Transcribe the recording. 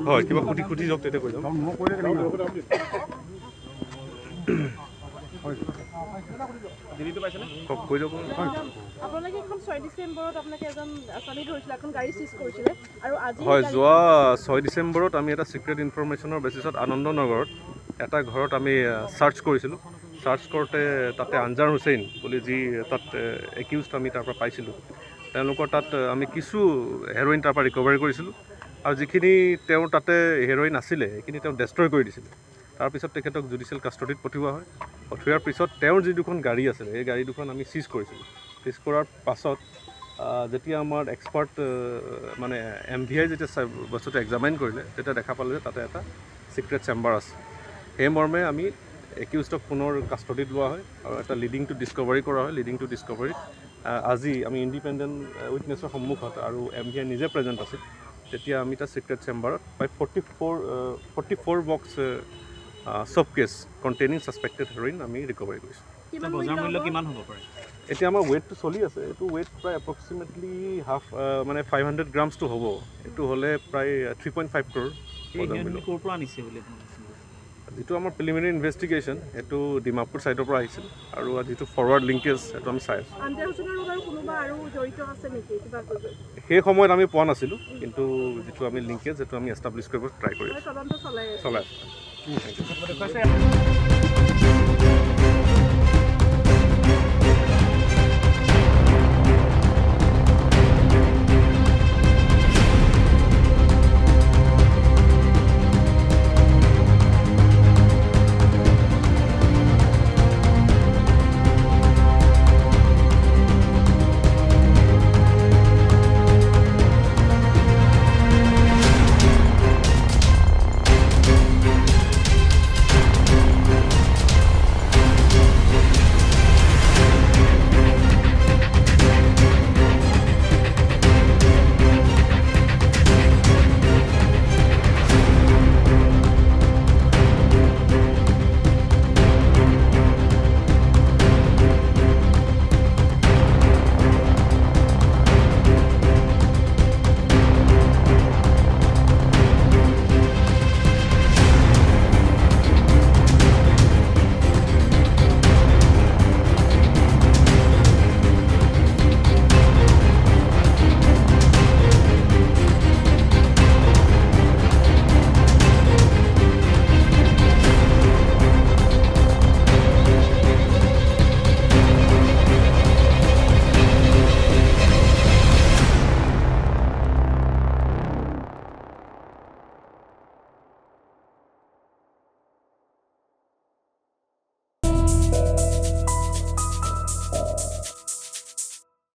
হয় কিবা খুটি যাওক তেতিয়া কৈ যাম কৈ যাওক আপোনালোকে এখন 6 ডিসেম্বৰত আপোনালোকে এজন আসামি ধৰিছিল এখন গাড়ী সিজ কৰিছিল আৰু আজি হয় যোৱা 6 ডিসেম্বৰত আমি এটা সিক্ৰেট ইনফৰমেশ্যনৰ বেচিছত আনন্দনগৰত এটা ঘৰত আমি সাৰ্চ কৰিছিলোঁ সাৰ্চ কৰোঁতে তাতে আনজাৰ হুছেইন বুলি যি তাত একিউজড আমি তাৰ পৰা পাইছিলোঁ তেওঁলোকৰ তাত আমি কিছু হেৰইন তাৰ পৰা ৰিকভাৰী কৰিছিলোঁ আৰু যিখিনি তেওঁৰ তাতে হেৰইন আছিলে সেইখিনি তেওঁ ডেষ্ট্ৰয় কৰি দিছিলে তাৰপিছত তেখেতক জুডিচিয়েল কাষ্টডিত পঠিওৱা হয় পঠিওৱাৰ পিছত তেওঁৰ যি দুখন গাড়ী আছিলে সেই গাড়ী দুখন আমি চিজ কৰিছিলোঁ চিজ কৰাৰ পাছত যেতিয়া আমাৰ এক্সপাৰ্ট মানে MVI যেতিয়া বস্তুটো এক্সামাইন কৰিলে তেতিয়া দেখা পালে যে তাতে এটা সিক্ৰেট চেম্বাৰ আছে সেই মৰ্মে আমি একিউজডক পুনৰ কাষ্টডিত লোৱা হয় আৰু এটা লিডিং টু ডিস্কভাৰী কৰা হয় লিডিং টু ডিস্কভাৰীত আজি আমি ইণ্ডিপেণ্ডেণ্ট উইটনেছৰ সন্মুখত আৰু MVI নিজে প্ৰেজেণ্ট আছিল তেতিয়া আমি এটা সিক্ৰেট চেম্বাৰত প্ৰায় 44 বক্স সব কেছ কণ্টেইনিং ছাছপেক্টেড হেৰইন আমি ৰিকভাৰী কৰিছোঁ বজাৰ মূল্য কিমান হ'ব পাৰে এতিয়া আমাৰ ৱেইটটো চলি আছে এইটো ৱেইট প্ৰায় এপ্ৰক্সিমেটলি হাফ মানে 500 গ্ৰামছটো হ'ব এইটো হ'লে প্ৰায় 3.5 crore ক'ৰ পৰা আনিছে বুলি যিটো আমাৰ প্ৰিলিমিনাৰী ইনভেষ্টিগেশ্যন সেইটো ডিমাপুৰ ছাইডৰ পৰা আহিছিল আৰু যিটো ফৰৱাৰ্ড লিংকেজ সেইটো আমি চাই আছোঁ সেই সময়ত আমি পোৱা নাছিলোঁ কিন্তু যিটো আমি লিংকেজ সেইটো আমি এষ্টাব্লিছ কৰিব ট্ৰাই কৰি আছোঁ চলাই আছোঁ